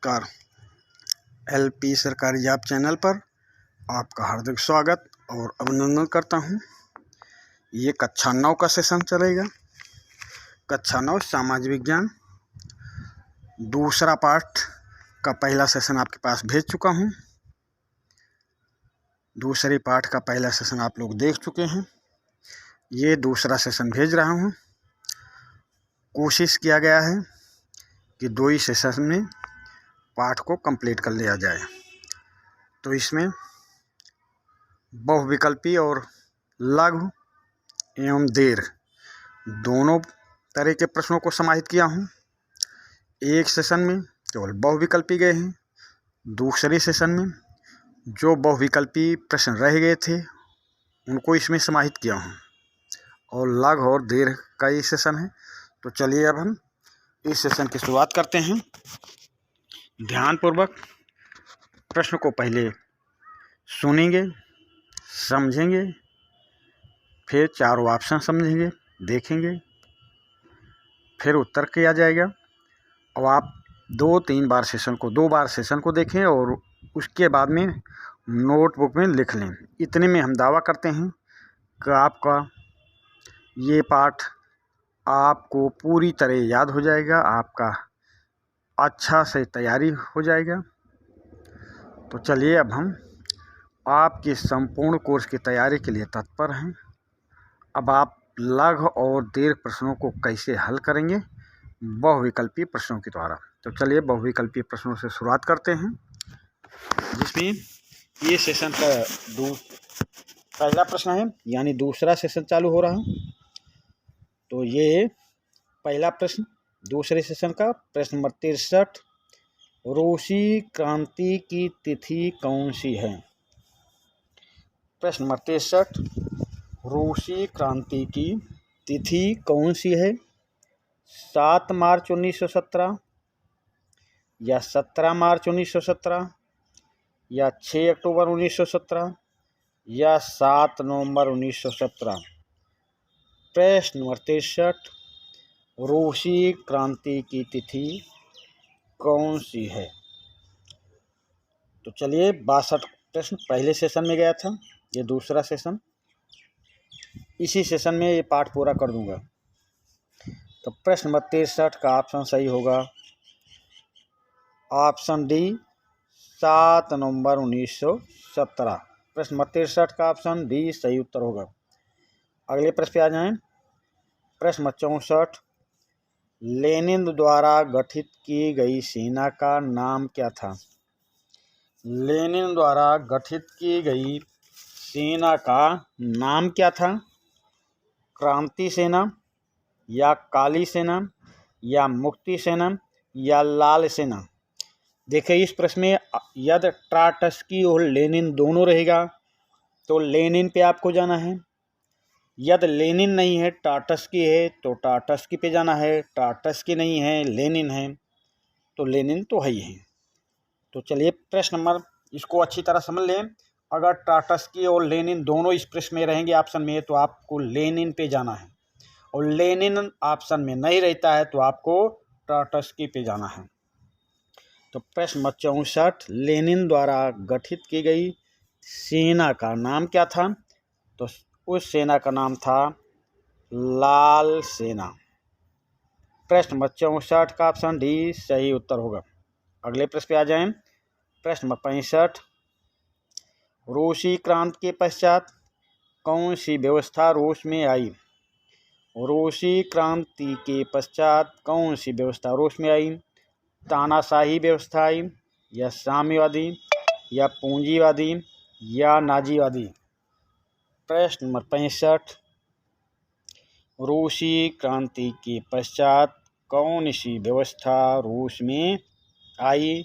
नमस्कार। एलपी सरकारी job channel पर आपका हार्दिक स्वागत और अभिनंदन करता हूं। ये कक्षा 9 का सेशन चलेगा। कक्षा 9 सामाजिक विज्ञान दूसरा पाठ का पहला सेशन आपके पास भेज चुका हूं। दूसरे पाठ का पहला सेशन आप लोग देख चुके हैं। ये दूसरा सेशन भेज रहा हूं। कोशिश किया गया है कि 2 ही सेशन में पाठ को कंप्लीट कर लिया जाए। तो इसमें बहुविकल्पी और लघु एवं दीर्घ दोनों तरह के प्रश्नों को समाहित किया हूँ। एक सेशन में केवल बहुविकल्पी गए हैं। दूसरे सेशन में जो बहुविकल्पी प्रश्न रह गए थे उनको इसमें समाहित किया हूँ और लघु और दीर्घ का ये सेशन है। तो चलिए अब हम इस सेशन की शुरुआत करते हैं। ध्यानपूर्वक प्रश्न को पहले सुनेंगे, समझेंगे, फिर चारों ऑप्शन समझेंगे, देखेंगे, फिर उत्तर किया जाएगा। अब आप 2 बार सेशन को देखें और उसके बाद में नोटबुक में लिख लें। इतने में हम दावा करते हैं कि आपका ये पाठ आपको पूरी तरह याद हो जाएगा, आपका अच्छा से तैयारी हो जाएगा। तो चलिए अब हम आपके संपूर्ण कोर्स की तैयारी के लिए तत्पर हैं। अब आप लघु और दीर्घ प्रश्नों को कैसे हल करेंगे बहुविकल्पी प्रश्नों के द्वारा। तो चलिए बहुविकल्पी प्रश्नों से शुरुआत करते हैं, जिसमें ये सेशन का पहला प्रश्न है, यानी दूसरा सेशन चालू हो रहा है। तो ये पहला प्रश्न दूसरे सेशन का प्रश्न नंबर 63, रूसी क्रांति की तिथि कौन सी है। प्रश्न नंबर 63, रूसी क्रांति की तिथि कौन सी है। 7 मार्च 1917 या 17 मार्च 1917 या 6 अक्टूबर 1917 या 7 नवंबर 1917। प्रश्न नंबर 63, रूसी क्रांति की तिथि कौन सी है। तो चलिए 62 प्रश्न पहले सेशन में गया था, ये दूसरा सेशन। इसी सेशन में ये पाठ पूरा कर दूंगा। तो प्रश्न नंबर 63 का ऑप्शन सही होगा ऑप्शन डी, 7 नवंबर 1917। प्रश्न नंबर 63 का ऑप्शन डी सही उत्तर होगा। अगले प्रश्न पे आ जाएं। प्रश्न नंबर 64, लेनिन द्वारा गठित की गई सेना का नाम क्या था। लेनिन द्वारा गठित की गई सेना का नाम क्या था। क्रांति सेना या काली सेना या मुक्ति सेना या लाल सेना। देखिए इस प्रश्न में यदि ट्राटस्की और लेनिन दोनों रहेगा तो लेनिन पे आपको जाना है। यदि लेनिन नहीं है, टाटस्की है तो टाटस्की पे जाना है। टाटस्की नहीं है, लेनिन है तो लेनिन तो है ही है। तो चलिए प्रश्न नंबर इसको अच्छी तरह समझ लें। अगर टाटस्की और लेनिन दोनों इस प्रश्न में रहेंगे ऑप्शन में तो आपको लेनिन पे जाना है, और लेनिन ऑप्शन में नहीं रहता है तो आपको टाटस्की पे जाना है। तो प्रश्न नंबर 64, लेनिन द्वारा गठित की गई सेना का नाम क्या था। तो उस सेना का नाम था लाल सेना। प्रश्न नंबर 64 का ऑप्शन डी सही उत्तर होगा। अगले प्रश्न पे आ जाएं। प्रश्न नंबर 65, रूसी क्रांति के पश्चात कौन सी व्यवस्था रूस में आई। रूसी क्रांति के पश्चात कौन सी व्यवस्था रूस में आई। तानाशाही व्यवस्था आई या साम्यवादी या पूंजीवादी या नाजीवादी। प्रश्न नंबर 65, रूसी क्रांति के पश्चात कौन सी व्यवस्था रूस में आई।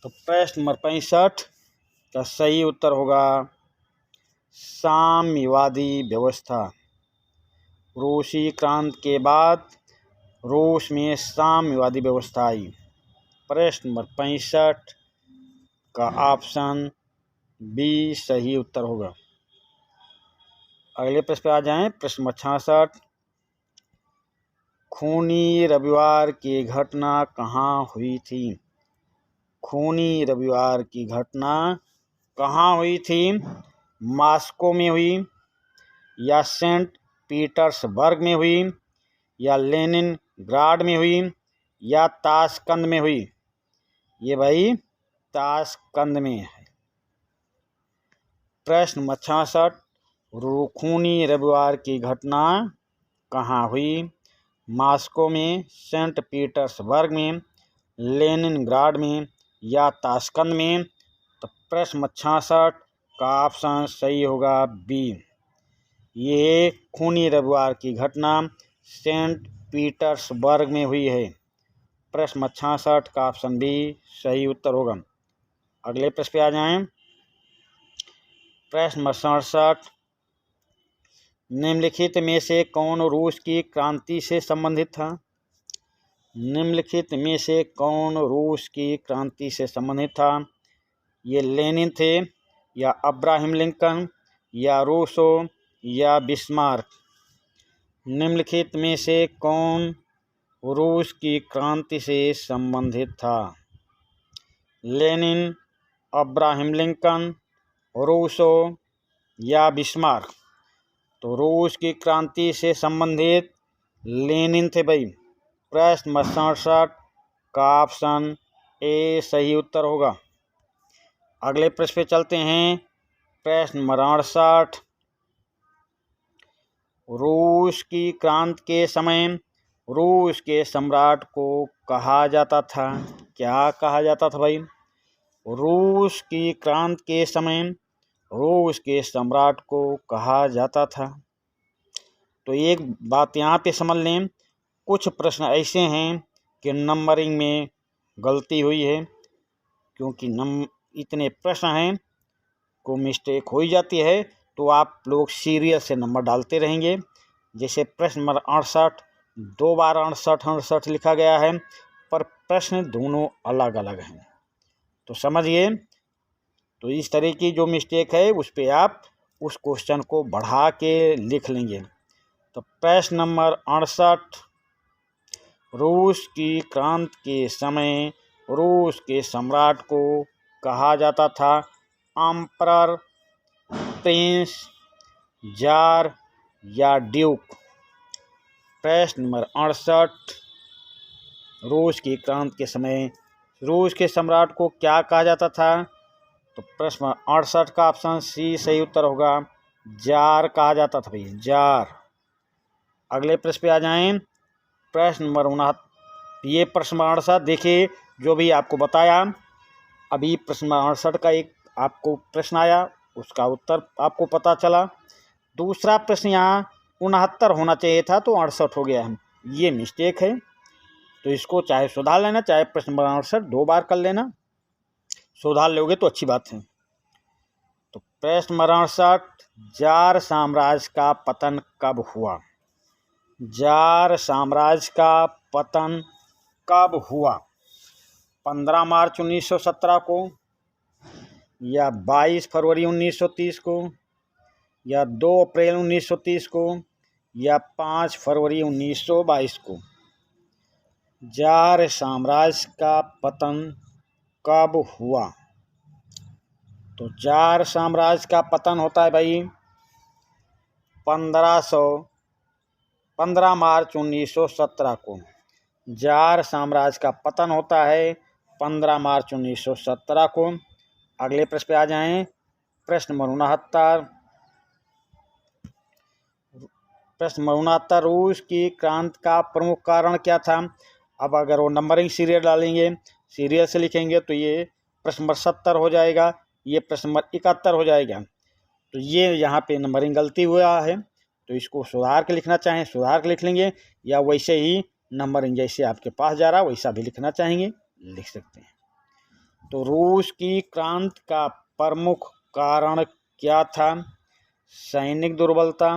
तो प्रश्न नंबर 65 का सही उत्तर होगा साम्यवादी व्यवस्था। रूसी क्रांति के बाद रूस में साम्यवादी व्यवस्था आई। प्रश्न नंबर 65 का ऑप्शन बी सही उत्तर होगा। अगले प्रश्न पे आ जाएं। प्रश्न नंबर 66, खूनी रविवार की घटना कहाँ हुई थी। खूनी रविवार की घटना कहाँ हुई थी? मॉस्को में हुई, या सेंट पीटर्सबर्ग में हुई, या लेनिनग्राड में हुई, या ताशकंद में हुई? ये भाई ताशकंद में है। प्रश्न 66, खूनी रविवार की घटना कहाँ हुई? मॉस्को में, सेंट पीटर्सबर्ग में, लेनिनग्राड में, या ताशकंद में? तो प्रश्न 66 का ऑप्शन सही होगा बी। ये खूनी रविवार की घटना सेंट पीटर्सबर्ग में हुई है। प्रश्न 66 का ऑप्शन बी सही उत्तर होगा। अगले प्रश्न पे आ जाएं। प्रश्न 67, निम्नलिखित में से कौन रूस की क्रांति से संबंधित था? निम्नलिखित में से कौन रूस की क्रांति से संबंधित था? ये लेनिन थे, या अब्राहम लिंकन, या रूसो, या बिस्मार्क? निम्नलिखित में से कौन रूस की क्रांति से संबंधित था? लेनिन, अब्राहम लिंकन, रूसो, या बिस्मार्क? तो रूस की क्रांति से संबंधित लेनिन थे भाई। प्रश्न 67 का ऑप्शन ए सही उत्तर होगा। अगले प्रश्न पे चलते हैं। प्रश्न 68, रूस की क्रांति के समय रूस के सम्राट को कहा जाता था? क्या कहा जाता था भाई? रूस की क्रांति के समय रूस के सम्राट को कहा जाता था। तो एक बात यहाँ पे समझ लें, कुछ प्रश्न ऐसे हैं कि नंबरिंग में गलती हुई है, क्योंकि इतने प्रश्न हैं को मिस्टेक हो ही जाती है, तो आप लोग सीरियल से नंबर डालते रहेंगे। जैसे प्रश्न नंबर 68 2 बार 68 लिखा गया है, पर प्रश्न दोनों अलग अलग हैं, तो समझिए। तो इस तरह की जो मिस्टेक है उस पर आप उस क्वेश्चन को बढ़ा के लिख लेंगे। तो प्रश्न नंबर 68, रूस की क्रांति के समय रूस के सम्राट को कहा जाता था एम्परर, प्रिंस, जार, या ड्यूक? प्रश्न नंबर 68, रूस की क्रांति के समय रूस के सम्राट को क्या कहा जाता था? तो प्रश्न 68 का ऑप्शन सी सही उत्तर होगा, जार कहा जाता था भाई, जार। अगले प्रश्न पे आ जाएं। प्रश्न नंबर 69, ये प्रश्न 68 देखिए, जो भी आपको बताया अभी प्रश्न 68 का एक आपको प्रश्न आया, उसका उत्तर आपको पता चला। दूसरा प्रश्न यहाँ 69 होना चाहिए था, तो 68 हो गया है, ये मिस्टेक है। तो इसको चाहे सुधार लेना, चाहे प्रश्न नंबर 68 2 बार कर लेना, सुधार लोगे तो अच्छी बात है। तो प्रश्न नंबर 68, जार साम्राज्य का पतन कब हुआ? जार साम्राज्य का पतन कब हुआ? 15 मार्च 1917 को, या 22 फरवरी 1930 को, या 2 अप्रैल 1930 को, या 5 फरवरी 1922 को? जार साम्राज्य का पतन कब हुआ? तो जार साम्राज्य का पतन होता है भाई 15 मार्च 1917 को। जार साम्राज्य का पतन होता है 15 मार्च 1917 को। अगले प्रश्न पे आ जाएं। प्रश्न नंबर 69, रूस की क्रांति का प्रमुख कारण क्या था? अब अगर वो नंबरिंग सीरियल डालेंगे, सीरियल से लिखेंगे, तो ये प्रश्न नंबर 70 हो जाएगा, ये प्रश्न नंबर 71 हो जाएगा। तो ये यहाँ पे नंबरिंग गलती हुआ है, तो इसको सुधार के लिखना चाहें सुधार के लिख लेंगे, या वैसे ही नंबरिंग जैसे आपके पास जा रहा वैसा भी लिखना चाहेंगे लिख सकते हैं। तो रूस की क्रांति का प्रमुख कारण क्या था? सैनिक दुर्बलता,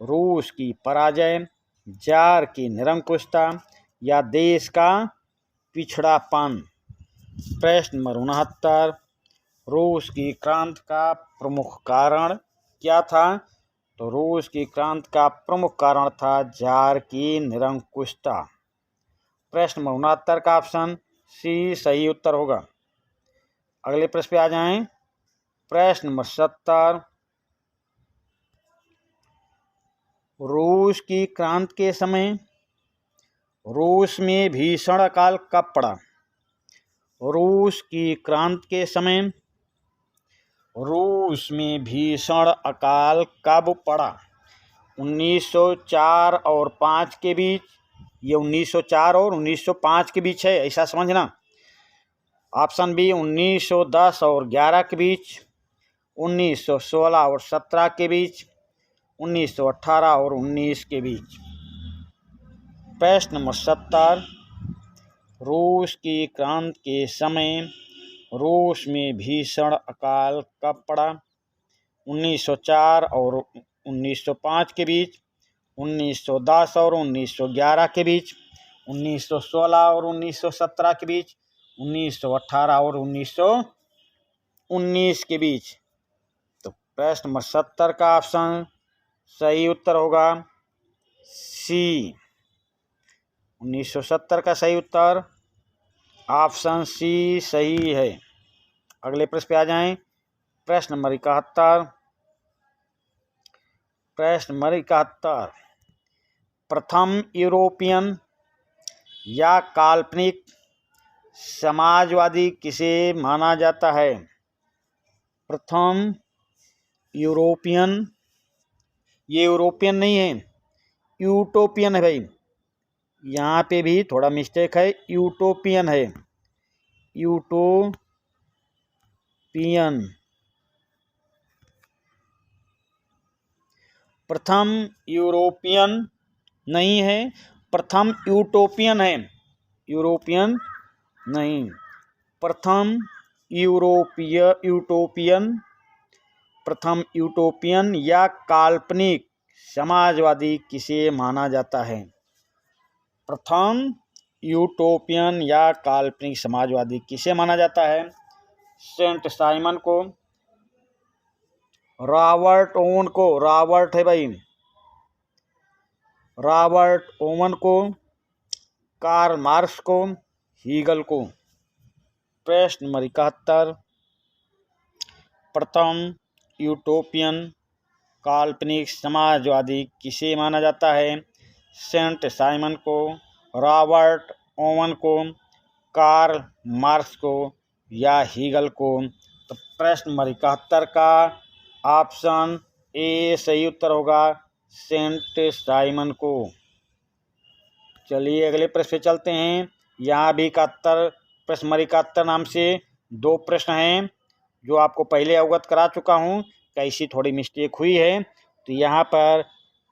रूस की पराजय, जार की निरंकुशता, या देश का पिछड़ापन? प्रश्न नंबर 69, रूस की क्रांति का प्रमुख कारण क्या था? तो रूस की क्रांति का प्रमुख कारण था जार की निरंकुशता। प्रश्न नंबर 69 का ऑप्शन सी सही उत्तर होगा। अगले प्रश्न पे आ जाएं। प्रश्न नंबर 70। रूस की क्रांति के समय रूस में भीषण अकाल कब पड़ा? रूस की क्रांति के समय रूस में भीषण अकाल कब पड़ा? 1904 और 5 के बीच, ये 1904 और 1905 के बीच है, ऐसा समझना। ऑप्शन बी 1910 और 11 के बीच, 1916 और 17 के बीच, 1918 और 19 के बीच। प्रश्न नंबर 70। रूस की क्रांति के समय रूस में भीषण अकाल कब पड़ा? 1904 और 1905 के बीच, 1910 और 1911 के बीच, 1916 और 1917 के बीच, 1918 और 1919 के बीच। तो प्रश्न नंबर 70 का ऑप्शन सही उत्तर होगा सी। 1970 का सही उत्तर ऑप्शन सी सही है। अगले प्रश्न पे आ जाएं। प्रश्न नंबर 71। प्रश्न नंबर 71। प्रथम यूरोपियन या काल्पनिक समाजवादी किसे माना जाता है? प्रथम यूरोपियन, ये यूरोपियन नहीं है, यूटोपियन है भाई, यहाँ पे भी थोड़ा मिस्टेक है, यूटोपियन है, यूटोपियन। प्रथम यूरोपियन नहीं है, प्रथम यूटोपियन है, यूरोपियन नहीं। प्रथम यूटोपियन, प्रथम यूटोपियन या काल्पनिक समाजवादी किसे माना जाता है? प्रथम यूटोपियन या काल्पनिक समाजवादी किसे माना जाता है? सेंट साइमन को, रॉबर्ट ओवन को, रॉबर्ट है भाई, रॉबर्ट ओवन को, कार्ल मार्क्स को, हीगल को। प्रश्न नंबर 71। प्रथम यूटोपियन काल्पनिक समाजवादी किसे माना जाता है? सेंट साइमन को, रॉबर्ट ओवन को, कार्ल मार्क्स को या हीगल को। तो प्रश्न नंबर 71 का ऑप्शन ए सही उत्तर होगा, सेंट साइमन को। चलिए अगले प्रश्न पे चलते हैं। यहाँ भी 71, प्रश्न नंबर 71 नाम से 2 प्रश्न हैं जो आपको पहले अवगत करा चुका हूँ, कैसी थोड़ी मिस्टेक हुई है। तो यहाँ पर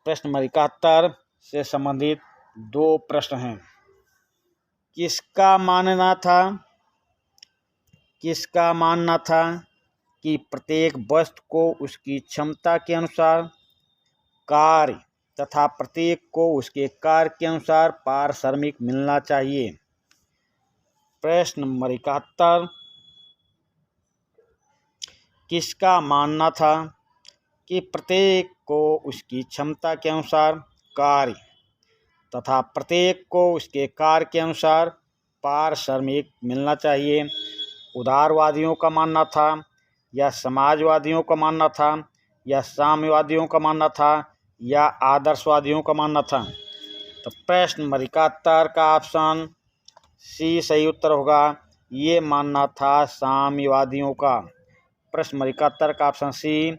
प्रश्न नंबर 71 से संबंधित 2 प्रश्न हैं। किसका मानना था कि प्रत्येक वस्तु को उसकी क्षमता के अनुसार कार्य तथा प्रत्येक को उसके कार्य के अनुसार पारिश्रमिक मिलना चाहिए? प्रश्न नंबर 71। किसका मानना था कि प्रत्येक को उसकी क्षमता के अनुसार कार्य तथा प्रत्येक को उसके कार्य के अनुसार पारिश्रमिक मिलना चाहिए? उदारवादियों का मानना था या समाजवादियों का मानना था या साम्यवादियों का मानना था या आदर्शवादियों का मानना था? तो प्रश्न नंबर 71 का ऑप्शन सी सही उत्तर होगा, ये मानना था साम्यवादियों का। प्रश्न नंबर 71 का ऑप्शन सी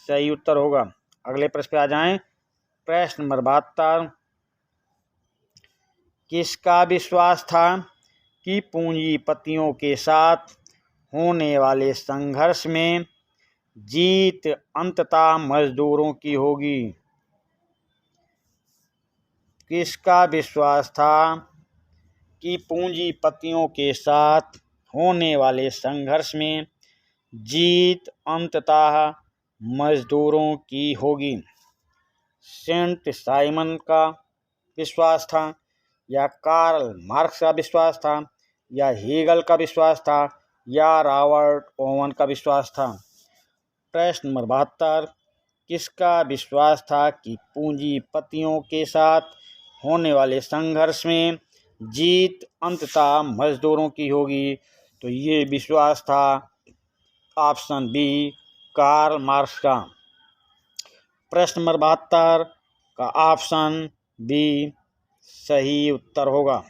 सही उत्तर होगा। अगले प्रश्न पे आ जाएं। प्रश्न नंबर 72। किसका विश्वास था कि पूंजीपतियों के साथ होने वाले संघर्ष में जीत अंततः मजदूरों की होगी? किसका विश्वास था कि पूंजीपतियों के साथ होने वाले संघर्ष में जीत अंततः मजदूरों की होगी? सेंट साइमन का विश्वास था या कार्ल मार्क्स का विश्वास था या हीगल का विश्वास था या रॉबर्ट ओवन का विश्वास था? प्रश्न नंबर 72। किसका विश्वास था कि पूंजीपतियों के साथ होने वाले संघर्ष में जीत अंततः मजदूरों की होगी? तो ये विश्वास था ऑप्शन बी कार्ल मार्क्स का। प्रश्न नंबर 72 का ऑप्शन बी सही उत्तर होगा।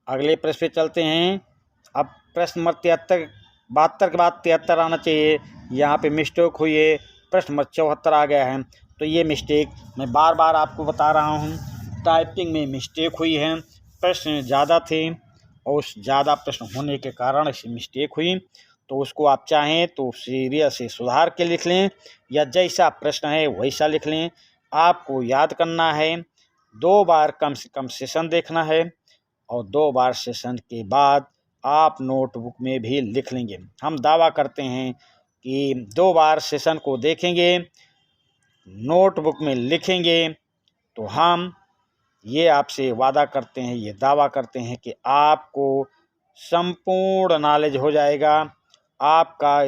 अगले प्रश्न पे चलते हैं। अब प्रश्न नंबर 72 के बाद 73 आना चाहिए, यहाँ पे मिस्टेक हुई है, प्रश्न नंबर 74 आ गया है। तो ये मिस्टेक मैं बार बार आपको बता रहा हूँ, टाइपिंग में मिस्टेक हुई है, प्रश्न ज़्यादा थे और उस ज़्यादा प्रश्न होने के कारण ऐसी मिस्टेक हुई। तो उसको आप चाहें तो सीरियस से सुधार के लिख लें, या जैसा प्रश्न है वैसा लिख लें। आपको याद करना है, 2 बार कम से कम सेशन देखना है और 2 बार सेशन के बाद आप नोटबुक में भी लिख लेंगे। हम दावा करते हैं कि 2 बार सेशन को देखेंगे, नोटबुक में लिखेंगे, तो हम ये आपसे वादा करते हैं, ये दावा करते हैं कि आपको संपूर्ण नॉलेज हो जाएगा। आपका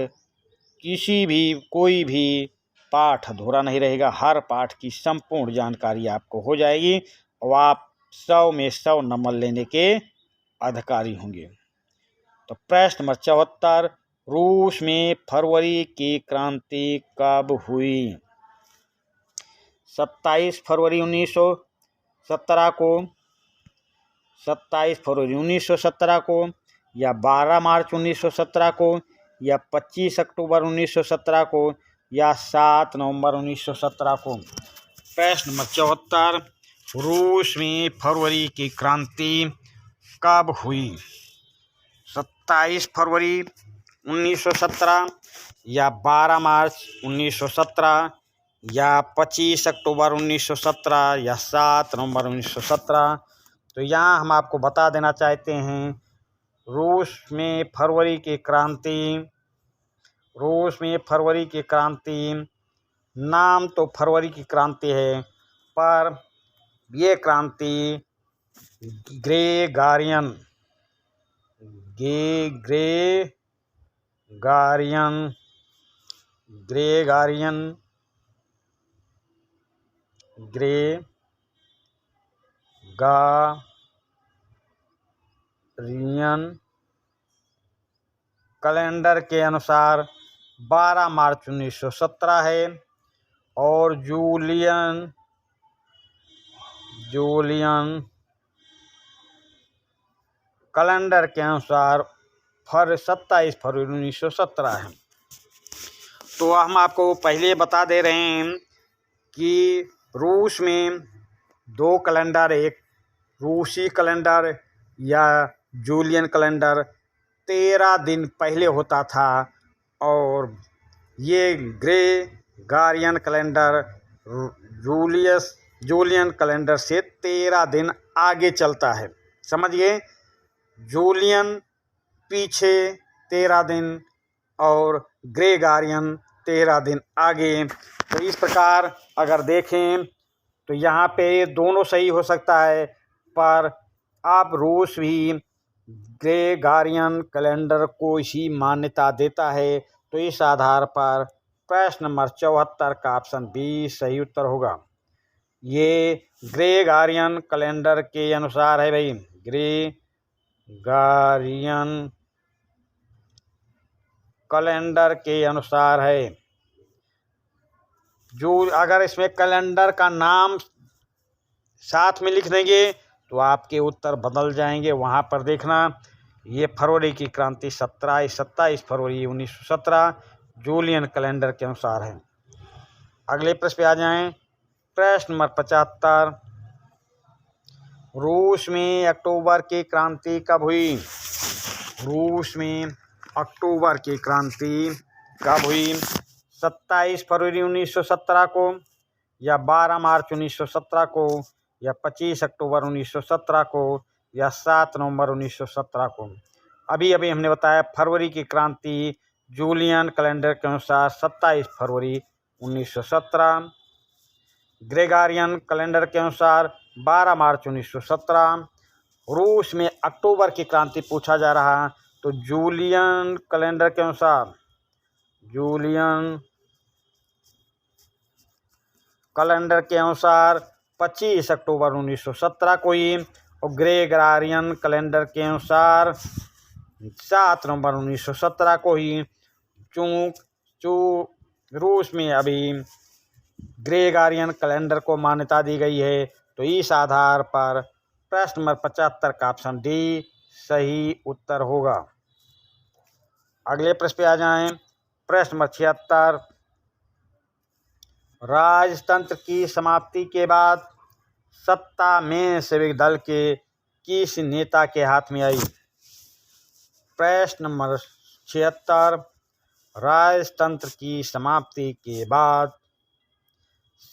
किसी भी कोई भी पाठ अधूरा नहीं रहेगा, हर पाठ की संपूर्ण जानकारी आपको हो जाएगी और आप 100 में 100 नंबर लेने के अधिकारी होंगे। तो प्रश्न नंबर 74, रूस में फरवरी की क्रांति कब हुई? 27 फरवरी 1917 को, 27 फरवरी 1917 को, या 12 मार्च 1917 को, या 25 अक्टूबर 1917 को, या 7 नवंबर 1917 को। प्रश्न नंबर 74, रूस में फरवरी की क्रांति कब हुई? 27 फरवरी 1917, या 12 मार्च 1917, या 25 अक्टूबर 1917, या 7 नवंबर 1917। तो यहाँ हम आपको बता देना चाहते हैं, रूस में फरवरी की क्रांति, नाम तो फरवरी की क्रांति है, पर ये क्रांति ग्रेगारियन कैलेंडर के अनुसार 12 मार्च 1917 है, और जूलियन कैलेंडर के अनुसार 27 फरवरी 1917 है। तो हम आपको पहले बता दे रहे हैं कि रूस में 2 कैलेंडर, एक रूसी कैलेंडर या जूलियन कैलेंडर 13 दिन पहले होता था, और ये ग्रेगारियन कैलेंडर जूलियन कैलेंडर से 13 दिन आगे चलता है। समझिए, जूलियन पीछे 13 दिन और ग्रेगारियन 13 दिन आगे। तो इस प्रकार अगर देखें तो यहाँ पे दोनों सही हो सकता है, पर अब रूस भी ग्रेगारियन कैलेंडर को ही मान्यता देता है। तो इस आधार पर प्रश्न नंबर 74 का ऑप्शन बी सही उत्तर होगा। ये ग्रेगारियन कैलेंडर के अनुसार है भाई, ग्रेगारियन कैलेंडर के अनुसार है। जो अगर इसमें कैलेंडर का नाम साथ में लिख देंगे तो आपके उत्तर बदल जाएंगे, वहाँ पर देखना। ये फरवरी की क्रांति 27 फरवरी 1917 जूलियन कैलेंडर के अनुसार है। अगले प्रश्न पे आ जाएं। प्रश्न नंबर 75, रूस में अक्टूबर की क्रांति कब हुई? रूस में अक्टूबर की क्रांति कब हुई? 27 फरवरी 1917 को, या 12 मार्च 1917 को, या 25 अक्टूबर 1917 को, या 7 नवंबर 1917 को। अभी हमने बताया फरवरी की क्रांति जूलियन कैलेंडर के अनुसार 27 फरवरी 1917, ग्रेगारियन कैलेंडर के अनुसार 12 मार्च 1917। रूस में अक्टूबर की क्रांति पूछा जा रहा है, तो जूलियन कैलेंडर के अनुसार 25 अक्टूबर 1917 को ही, और ग्रेगोरियन कैलेंडर के अनुसार 7 नवंबर 1917 को ही। रूस में अभी ग्रेगोरियन कैलेंडर को मान्यता दी गई है। तो इस आधार पर प्रश्न नंबर 75 का ऑप्शन डी सही उत्तर होगा। अगले प्रश्न पे आ जाएं। प्रश्न नंबर 76, राजतंत्र की समाप्ति के बाद सत्ता मेंशेविक दल के किस नेता के हाथ में आई? प्रश्न नंबर 76, राजतंत्र की समाप्ति के बाद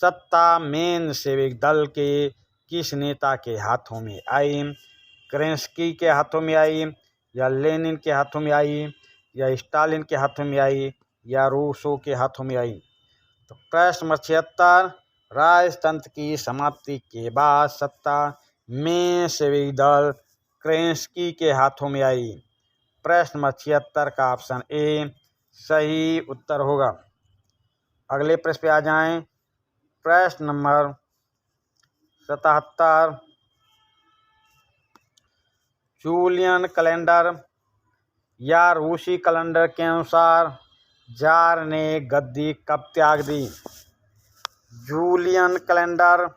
सत्ता मेंशेविक दल के किस नेता के हाथों में आई? केरेंस्की के हाथों में आई, या लेनिन के हाथों में आई, या स्टालिन के हाथों में आई, या रूसो के हाथों में आई? तो प्रश्न नंबर 76, राजतंत्र की समाप्ति के बाद सत्ता मेंशेविक दल केरेंस्की के हाथों में आई। प्रश्न नंबर 76 का ऑप्शन ए सही उत्तर होगा। अगले प्रश्न पे आ जाएं। प्रश्न नंबर 77, जूलियन कैलेंडर या रूसी कैलेंडर के अनुसार जार ने गद्दी कब त्याग दी? जूलियन कैलेंडर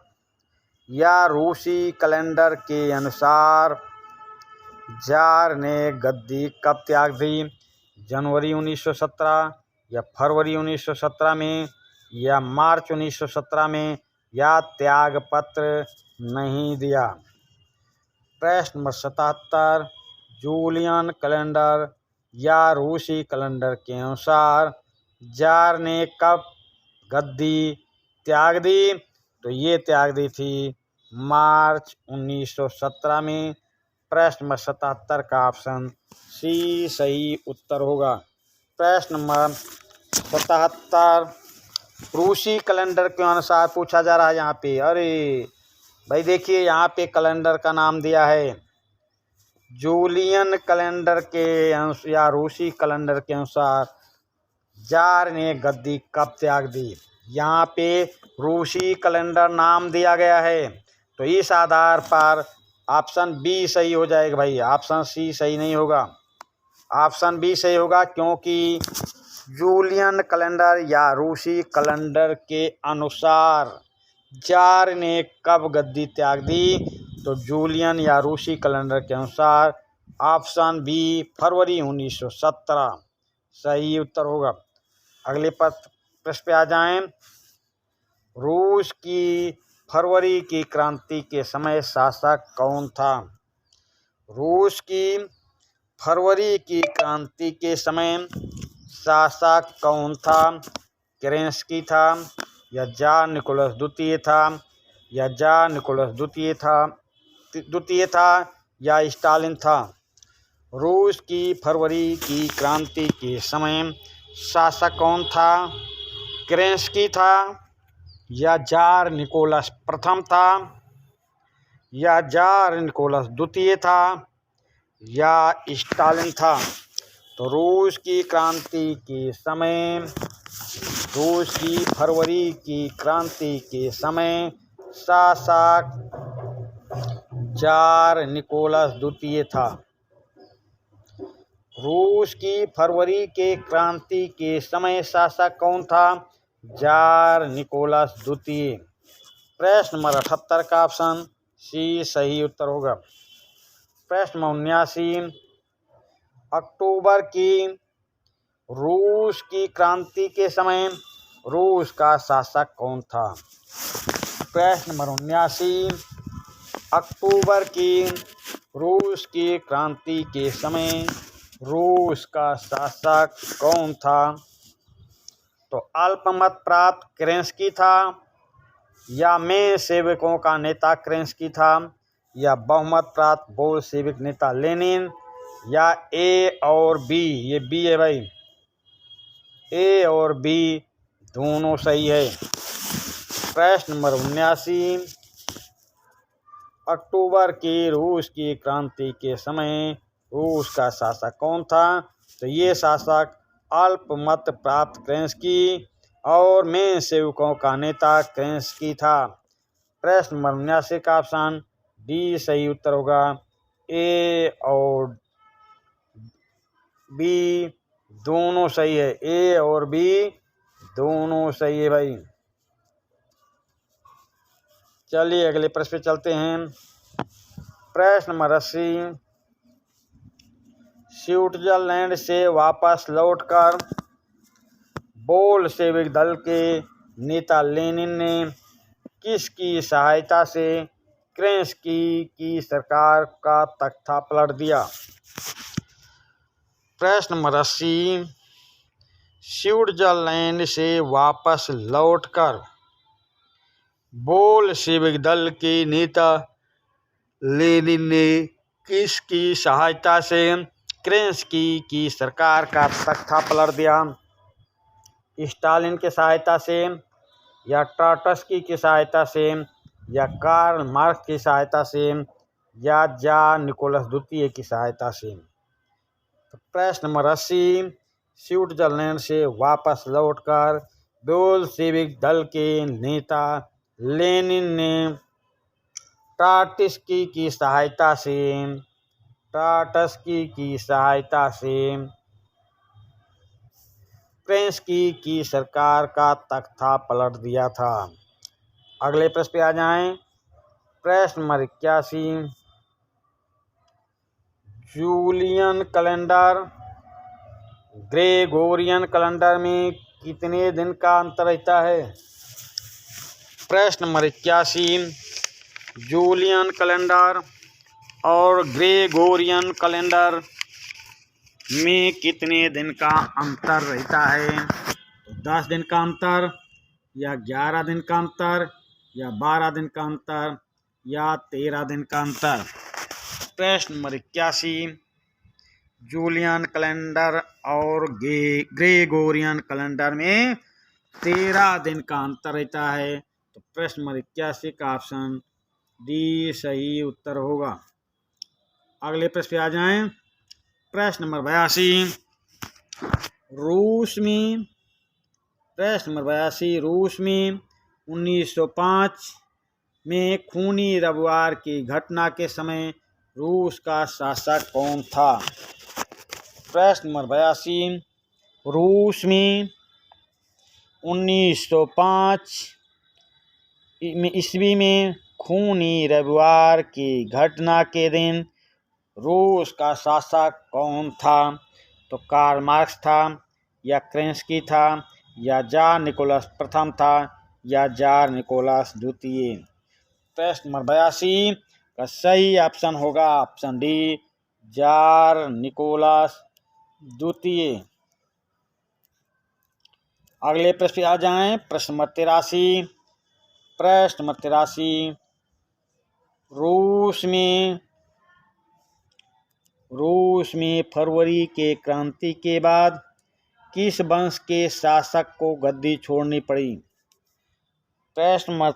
या रूसी कैलेंडर के अनुसार जार ने गद्दी कब त्याग दी? जनवरी 1917, या फरवरी 1917 में, या मार्च 1917 में, या त्याग पत्र नहीं दिया? प्रश्न नंबर 77, जूलियन कैलेंडर या रूसी कैलेंडर के अनुसार जार ने कब गद्दी त्याग दी? तो ये त्याग दी थी मार्च 1917 में। प्रश्न नंबर 77 का ऑप्शन सी सही उत्तर होगा। प्रश्न नंबर 77, रूसी कैलेंडर के अनुसार पूछा जा रहा है यहाँ पे। अरे भाई देखिए, यहाँ पे कैलेंडर का नाम दिया है जूलियन कैलेंडर के या रूसी कैलेंडर के अनुसार जार ने गद्दी कब त्याग दी। यहाँ पे रूसी कैलेंडर नाम दिया गया है, तो इस आधार पर ऑप्शन बी सही हो जाएगा भाई, ऑप्शन सी सही नहीं होगा। ऑप्शन बी सही होगा, क्योंकि जूलियन कैलेंडर या रूसी कैलेंडर के अनुसार जार ने कब गद्दी त्याग दी? तो जूलियन या रूसी कैलेंडर के अनुसार ऑप्शन बी फरवरी 1917 सही उत्तर होगा। अगले प्रश्न पे आ जाएं। रूस की फरवरी की क्रांति के समय शासक कौन था? रूस की फरवरी की क्रांति के समय शासक कौन था? केरेंस्की था, या जार निकोलस द्वितीय था, या जार निकोलस द्वितीय था, या स्टालिन था? रूस की फरवरी की क्रांति के समय शासक कौन था? केरेंस्की था, या जार निकोलस प्रथम था, या जार निकोलस द्वितीय था, या स्टालिन था? तो रूस की क्रांति के समय, रूस की फरवरी की क्रांति के समय शासक जार निकोलस द्वितीय था। रूस की फरवरी के क्रांति के समय शासक कौन था? जार निकोलस द्वितीय। प्रश्न नंबर 78 का ऑप्शन सी सही उत्तर होगा। प्रश्न नंबर 79, अक्टूबर की रूस की क्रांति के समय रूस का शासक कौन था? प्रश्न नंबर 79, अक्टूबर की रूस की क्रांति के समय रूस का शासक कौन था? तो अल्पमत प्राप्त केरेंस्की था, या मेंशेविकों का नेता केरेंस्की था, या बहुमत प्राप्त बोल्शेविक नेता लेनिन, या ए और बी? ये बी है भाई, ए और बी दोनों सही है। प्रश्न नंबर 79, अक्टूबर की रूस की क्रांति के समय रूस का शासक कौन था? तो ये शासक अल्पमत प्राप्त केरेंस्की और मेंशेविकों का नेता केरेंस्की था। प्रश्न नंबर 79 का ऑप्शन डी सही उत्तर होगा। ए और बी दोनों सही है, ए और बी दोनों सही है भाई। चलिए अगले प्रश्न पे चलते हैं। प्रश्न नंबर 80। स्विट्जरलैंड से वापस लौटकर बोल्शेविक दल के नेता लेनिन ने किसकी सहायता से केरेंस्की की सरकार का तख्ता पलट दिया? प्रश्न नंबर 80। स्विट्जरलैंड से वापस लौटकर बोल्शेविक दल के नेता लेनिन ने किसकी सहायता से केरेंस्की की सरकार का तख्ता पलट दिया? स्टालिन की सहायता से, या ट्रॉट्स्की की सहायता से, या कार्ल मार्क्स की सहायता से, या जार निकोलस द्वितीय की सहायता से? तो प्रश्न नंबर 80। स्विट्जरलैंड से वापस लौटकर बोल्शेविक दल के नेता लेनिन ने ट्रॉट्स्की की सहायता से केरेंस्की की सरकार का तख्ता पलट दिया था। अगले प्रश्न पे आ जाएं। प्रश्न number 81। Julian calendar Gregorian calendar में कितने दिन का अंतर रहता है? प्रश्न नंबर 81। जूलियन कैलेंडर और ग्रेगोरियन कैलेंडर में कितने दिन का अंतर रहता है? 10 दिन का अंतर, या 11 दिन का अंतर, या 12 दिन का अंतर, या 13 दिन का अंतर? प्रश्न नंबर 81। जूलियन कैलेंडर और ग्रेगोरियन कैलेंडर में 13 दिन का अंतर रहता है। तो प्रश्न नंबर 81 का ऑप्शन डी सही उत्तर होगा। अगले प्रश्न पे आ जाएं। प्रश्न नंबर 82। रूस में 1905 में खूनी रविवार की घटना के समय रूस का शासक कौन था? प्रश्न नंबर 82। रूस में 1905 ईस्वी में खूनी रविवार की घटना के दिन रूस का शासक कौन था? तो कार्ल मार्क्स था, या केरेंस्की था, या जार निकोलस प्रथम था, या जार निकोलस द्वितीय? प्रश्न नंबर 82 का सही ऑप्शन होगा ऑप्शन डी, जार निकोलस द्वितीय। अगले प्रश्न पे आ जाएं। प्रश्न नंबर 83। प्रश्न नंबर 83। रूस में फरवरी के क्रांति के बाद किस वंश के शासक को गद्दी छोड़नी पड़ी? प्रश्न नंबर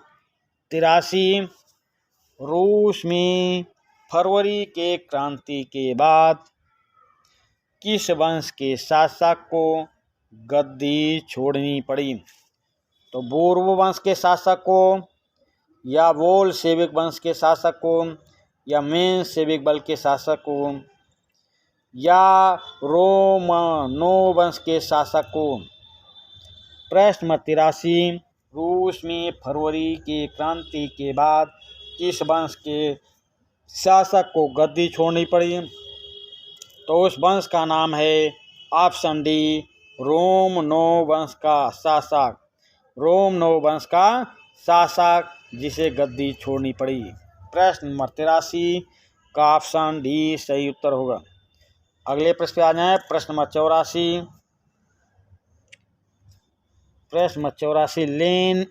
83। रूस में फरवरी के क्रांति के बाद किस वंश के शासक को गद्दी छोड़नी पड़ी? तो बोर्बो वंश के शासक को, या बोल्शेविक वंश के शासक को, या मेन्शेविक बल के शासक को, या रोमनो वंश के शासक को? प्रश्न नंबर 83। रूस में फरवरी की क्रांति के बाद किस वंश के शासक को गद्दी छोड़नी पड़ी? तो उस वंश का नाम है ऑप्शन डी, रोमनो वंश का शासक। रोमनो वंश का शासक जिसे गद्दी छोड़नी पड़ी। प्रश्न नंबर 83 का ऑप्शन डी सही उत्तर होगा। अगले प्रश्न पे आ जाए। प्रश्न नंबर 84। प्रश्न नंबर 84।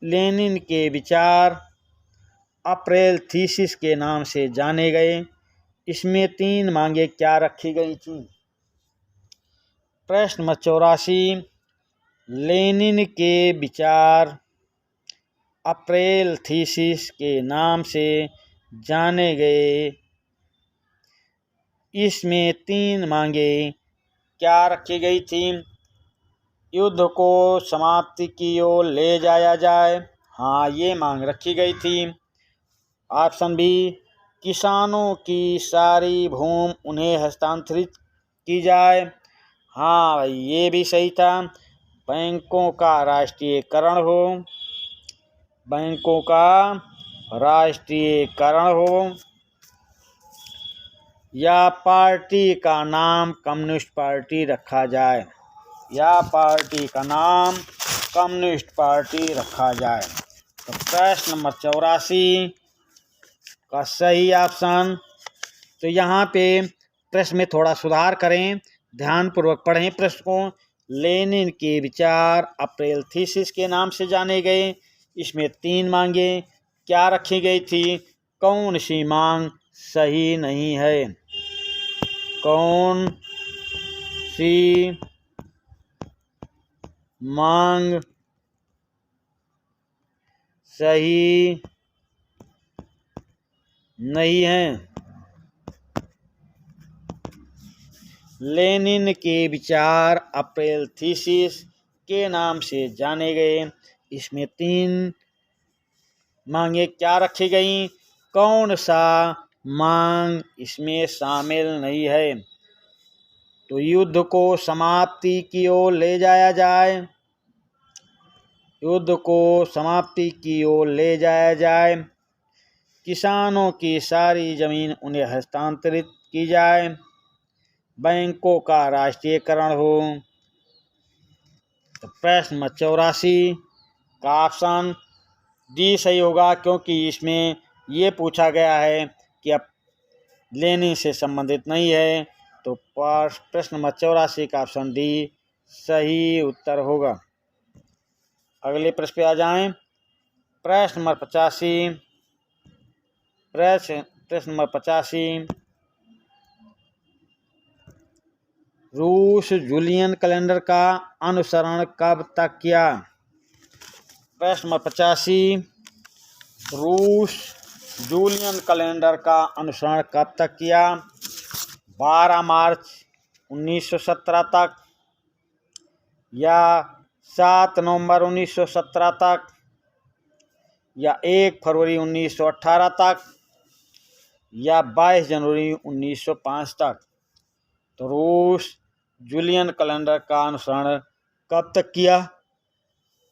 लेनिन के विचार अप्रैल थीसिस के नाम से जाने गए। इसमें 3 मांगे क्या रखी गई थी? प्रश्न नंबर 84। लेनिन के विचार अप्रैल थीसिस के नाम से जाने गए। इसमें 3 मांगे क्या रखी गई थी? युद्ध को समाप्ति की ओर ले जाया जाए। हाँ, ये मांग रखी गई थी। ऑप्शन बी, किसानों की सारी भूमि उन्हें हस्तांतरित की जाए। हाँ भाई, ये भी सही था। बैंकों का राष्ट्रीयकरण हो, बैंकों का राष्ट्रीयकरण हो, या पार्टी का नाम कम्युनिस्ट पार्टी रखा जाए, या पार्टी का नाम कम्युनिस्ट पार्टी रखा जाए। तो प्रश्न नंबर 84 का सही ऑप्शन। तो यहाँ पे प्रश्न में थोड़ा सुधार करें, ध्यानपूर्वक पढ़ें प्रश्न को। लेनिन के विचार अप्रैल थीसिस के नाम से जाने गए। इसमें 3 मांगे क्या रखी गई थी? कौन सी मांग सही नहीं है? कौन सी मांग सही नहीं है? लेनिन के विचार अप्रैल थीसिस के नाम से जाने गए। इसमें 3 मांगे क्या रखी गई? कौन सा मांग इसमें शामिल नहीं है? तो युद्ध को समाप्ति की ओर ले जाया जाए, युद्ध को समाप्ति की ओर ले जाया जाए, किसानों की सारी जमीन उन्हें हस्तांतरित की जाए, बैंकों का राष्ट्रीयकरण हो। तो प्रश्न नंबर 84 का ऑप्शन डी सही होगा, क्योंकि इसमें ये पूछा गया है कि अब लेनिन से संबंधित नहीं है। तो प्रश्न नंबर 84 का ऑप्शन डी सही उत्तर होगा। अगले प्रश्न पे आ जाएं। प्रश्न नंबर 85। प्रश्न नंबर 85, रूस जूलियन कैलेंडर का अनुसरण कब तक किया? प्रश्न नंबर 85, रूस जूलियन कैलेंडर का अनुसरण कब तक किया? 12 मार्च 1917 तक, या 7 नवंबर 1917 तक, या 1 फरवरी 1918 तक, या 22 जनवरी 1905 तक। तो रूस जूलियन कैलेंडर का अनुसरण कब तक किया?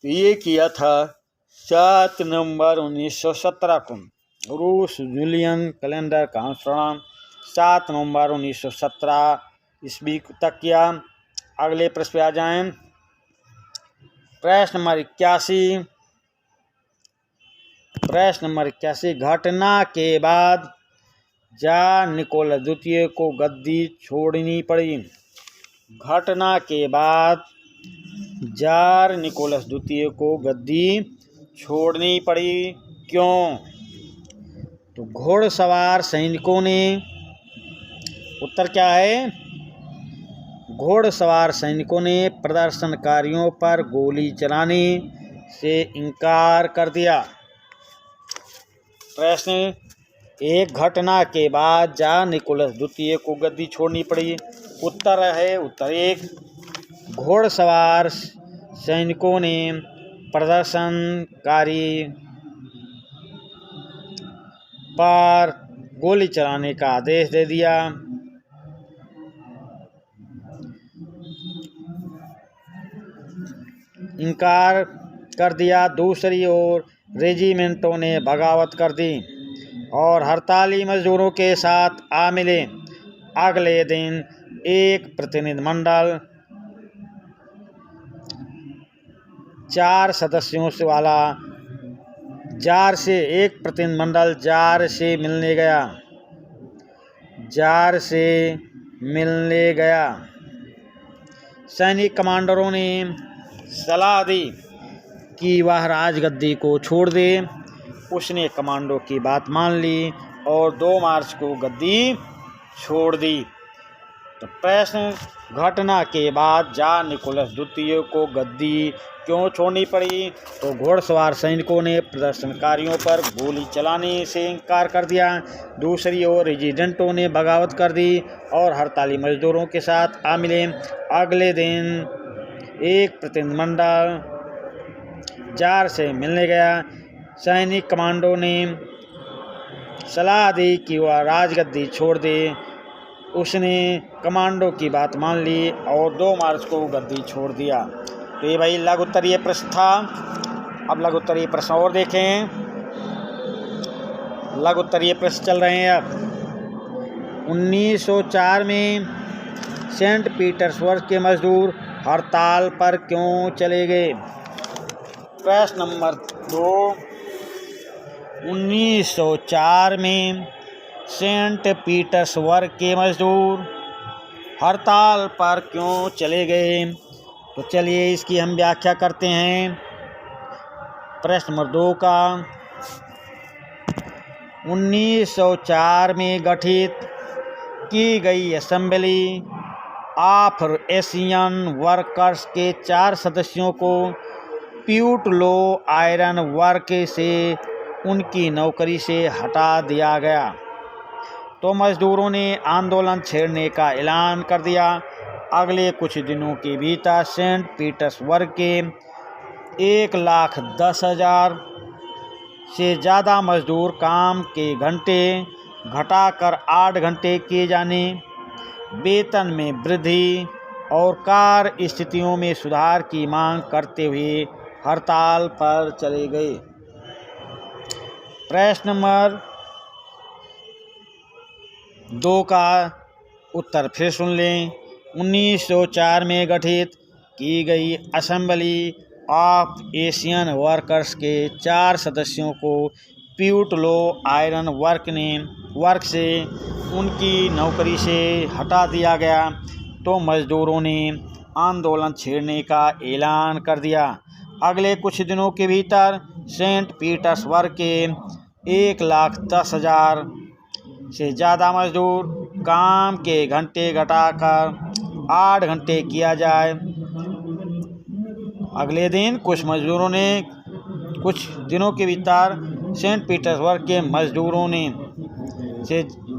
तो ये किया था 7 नवंबर 1917 को। रूस जूलियन कैलेंडर का अनुसरण 7 नवंबर 1917 ईस्वी तक किया। अगले प्रश्न पे आ जाएं। प्रश्न नंबर 81। प्रश्न नंबर 81, घटना के बाद जार निकोलस द्वितीय को गद्दी छोड़नी पड़ी। घटना के बाद जार निकोलस द्वितीय को गद्दी छोड़नी पड़ी, क्यों? तो घोड़सवार सैनिकों ने, उत्तर क्या है? घोड़सवार सैनिकों ने प्रदर्शनकारियों पर गोली चलाने से इनकार कर दिया। प्रश्न, एक घटना के बाद जार निकोलस द्वितीय को गद्दी छोड़नी पड़ी। उत्तर है उत्तर 1, घोड़सवार सैनिकों ने प्रदर्शनकारी पर गोली चलाने का आदेश दे दिया। इनकार कर दिया। दूसरी ओर रेजिमेंटों ने बगावत कर दी और हड़ताली मजदूरों के साथ आ मिले। अगले दिन एक प्रतिनिधिमंडल 4 सदस्यों से वाला जार से एक प्रतिनिधिमंडल जार से मिलने गया। जार से मिलने गया। सैनिक कमांडरों ने सलाह दी कि वह राजगद्दी को छोड़ दे। उसने कमांडो की बात मान ली और 2 मार्च को गद्दी छोड़ दी। तो प्रश्न, घटना के बाद जार निकोलस द्वितीय को गद्दी क्यों छोड़नी पड़ी? तो घोड़सवार सैनिकों ने प्रदर्शनकारियों पर गोली चलाने से इनकार कर दिया। दूसरी ओर रेजिमेंटों ने बगावत कर दी और हड़ताली मजदूरों के साथ आ मिले। अगले दिन एक प्रतिनिधिमंडल जार से मिलने गया। सैनिक कमांडो ने सलाह दी कि वह राजगद्दी छोड़ दे। उसने कमांडो की बात मान ली और 2 मार्च को गद्दी छोड़ दिया। तो ये भाई लघु उत्तरीय प्रश्न था। अब लघु उत्तरीय प्रश्न और देखें। लघु उत्तरीय प्रश्न चल रहे हैं अब। 1904 में सेंट पीटर्सबर्ग के मजदूर हड़ताल पर क्यों चले गए? प्रश्न नंबर 2, 1904 में सेंट पीटर्सबर्ग के मजदूर हड़ताल पर क्यों चले गए? तो चलिए इसकी हम व्याख्या करते हैं। प्रश्न नंबर 2 का 1904 में गठित की गई असेंबली ऑफ एशियन वर्कर्स के 4 सदस्यों को प्यूटलो आयरन वर्क से उनकी नौकरी से हटा दिया गया। तो मजदूरों ने आंदोलन छेड़ने का ऐलान कर दिया। अगले कुछ दिनों के भीतर सेंट पीटर्सबर्ग के 1,10,000 से ज़्यादा मजदूर काम के घंटे घटाकर 8 घंटे किए जाने, वेतन में वृद्धि और कार्य स्थितियों में सुधार की मांग करते हुए हड़ताल पर चले गए। प्रश्न नंबर 2 का उत्तर फिर सुन लें। 1904 में गठित की गई असेंबली ऑफ एशियन वर्कर्स के 4 सदस्यों को प्यूटलो आयरन वर्क से उनकी नौकरी से हटा दिया गया। तो मजदूरों ने आंदोलन छेड़ने का ऐलान कर दिया। अगले कुछ दिनों के भीतर सेंट पीटर्सबर्ग के 1,10,000 से ज़्यादा मजदूर काम के घंटे घटाकर 8 घंटे किया जाए। अगले दिन कुछ दिनों के भीतर सेंट पीटर्सबर्ग के मजदूरों ने से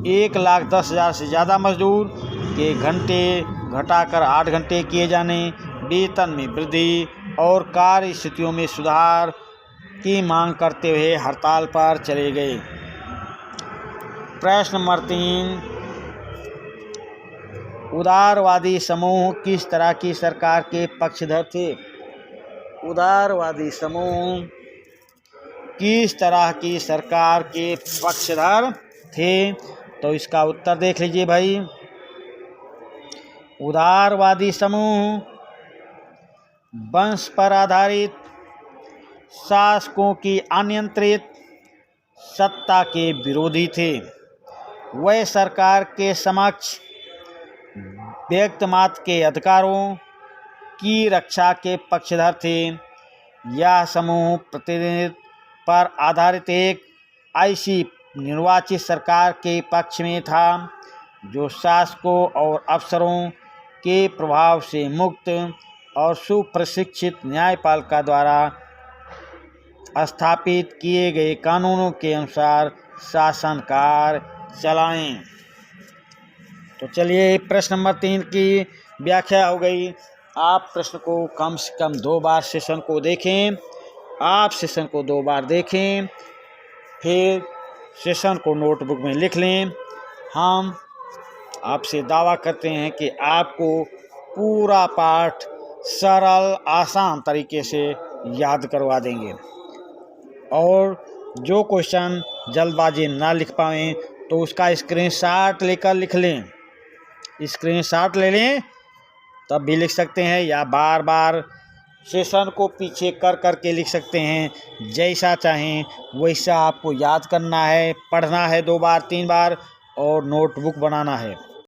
1,10,000 से ज़्यादा मजदूर के घंटे घटाकर 8 घंटे किए जाने, वेतन में वृद्धि और कार्य स्थितियों में सुधार की मांग करते हुए हड़ताल पर चले गए। प्रश्न नंबर 3, उदारवादी समूह किस तरह की सरकार के पक्षधर थे? उदारवादी समूह किस तरह की सरकार के पक्षधर थे? तो इसका उत्तर देख लीजिए भाई। उदारवादी समूह वंश पर आधारित शासकों की अनियंत्रित सत्ता के विरोधी थे। वह सरकार के समक्ष व्यक्तिमात्र के अधिकारों की रक्षा के पक्षधर थे। यह समूह प्रतिनिधित्व पर आधारित एक ऐसी निर्वाचित सरकार के पक्ष में था जो शासकों और अफसरों के प्रभाव से मुक्त और सुप्रशिक्षित न्यायपालिका द्वारा स्थापित किए गए कानूनों के अनुसार शासन कार्य चलाएं। तो चलिए प्रश्न नंबर 3 की व्याख्या हो गई। आप प्रश्न को कम से कम 2 बार सेशन को देखें। आप सेशन को 2 बार देखें, फिर सेशन को नोटबुक में लिख लें। हम आपसे दावा करते हैं कि आपको पूरा पाठ सरल आसान तरीके से याद करवा देंगे। और जो क्वेश्चन जल्दबाजी ना लिख पाएँ तो उसका स्क्रीनशॉट लेकर लिख लें। स्क्रीनशॉट ले लें तब भी लिख सकते हैं, या बार बार सेशन को पीछे कर के लिख सकते हैं। जैसा चाहें वैसा आपको याद करना है, पढ़ना है 2 बार 3 बार और नोटबुक बनाना है।